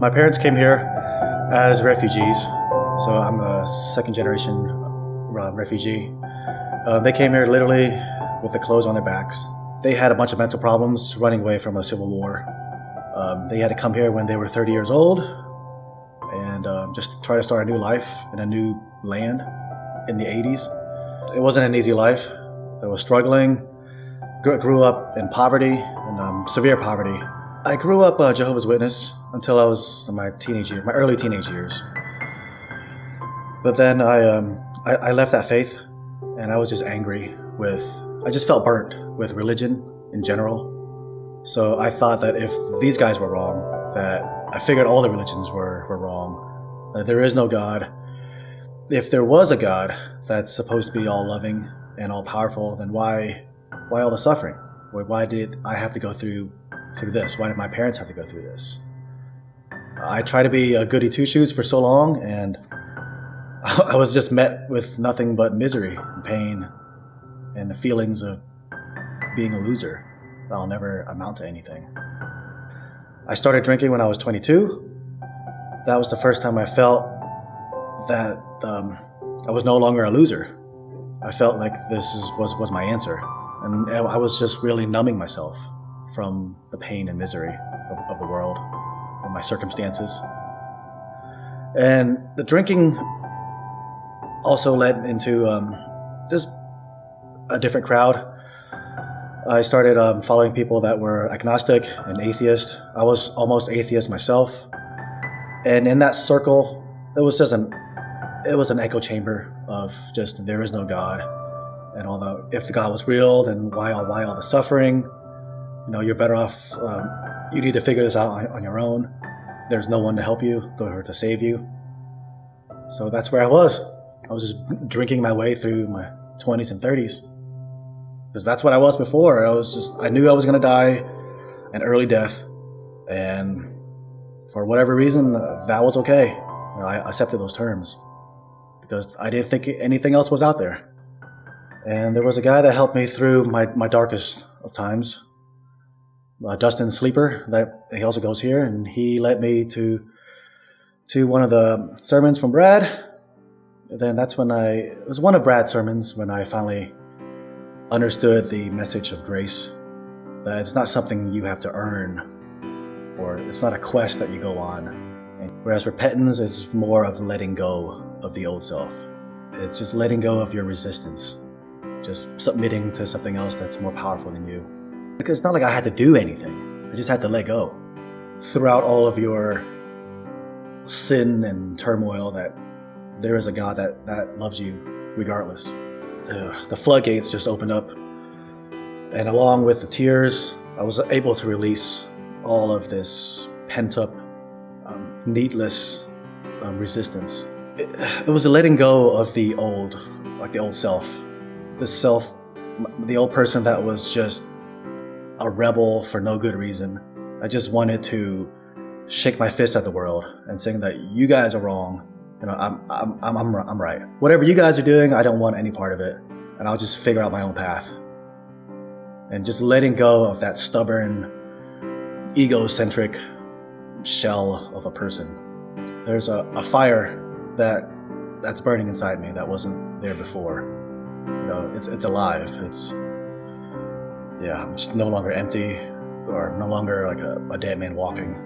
My parents came here as refugees, so I'm a second generation refugee. They came here literally with the clothes on their backs. They had a bunch of mental problems running away from a civil war. They had to come here when they were 30 years old and just try to start a new life in a new land in the 80s. It wasn't an easy life. I was struggling, grew up in poverty, and severe poverty. I grew up a Jehovah's Witness until I was in my early teenage years. But then I left that faith, and I was just angry I just felt burnt with religion in general. So I thought that if these guys were wrong, that I figured all the religions were wrong, that there is no God. If there was a God that's supposed to be all loving and all powerful, then why all the suffering? Why did I have to go through this? Why did my parents have to go through this? I tried to be a goody two-shoes for so long, and I was just met with nothing but misery and pain and the feelings of being a loser. I'll never amount to anything. I started drinking when I was 22. That was the first time I felt that I was no longer a loser. I felt like this was my answer. And I was just really numbing myself from the pain and misery of the world and my circumstances. And the drinking also led into just a different crowd. I started following people that were agnostic and atheist. I was almost atheist myself. And in that circle, it was an echo chamber of just there is no God. And although if the God was real, then why all the suffering? You know, you're better off, you need to figure this out on your own. There's no one to help you or to save you. So that's where I was. I was just drinking my way through my 20s and 30s. Because that's what I was before. I knew I was going to die an early death. And for whatever reason, that was okay. You know, I accepted those terms because I didn't think anything else was out there. And there was a guy that helped me through my darkest of times. Dustin Sleeper, he also goes here, and he led me to one of the sermons from Brad. And then it was one of Brad's sermons when I finally understood the message of grace, that it's not something you have to earn, or it's not a quest that you go on. Whereas repentance is more of letting go of the old self. It's just letting go of your resistance, just submitting to something else that's more powerful than you. Because it's not like I had to do anything. I just had to let go. Throughout all of your sin and turmoil, that there is a God that loves you regardless. The floodgates just opened up. And along with the tears, I was able to release all of this pent-up, needless resistance. It was a letting go of the old self. The old person that was just a rebel for no good reason. I just wanted to shake my fist at the world and saying that you guys are wrong. You know, I'm right. Whatever you guys are doing, I don't want any part of it, and I'll just figure out my own path. And just letting go of that stubborn, egocentric shell of a person. There's a fire that's burning inside me that wasn't there before. You know, it's alive. I'm just no longer empty or no longer like a dead man walking.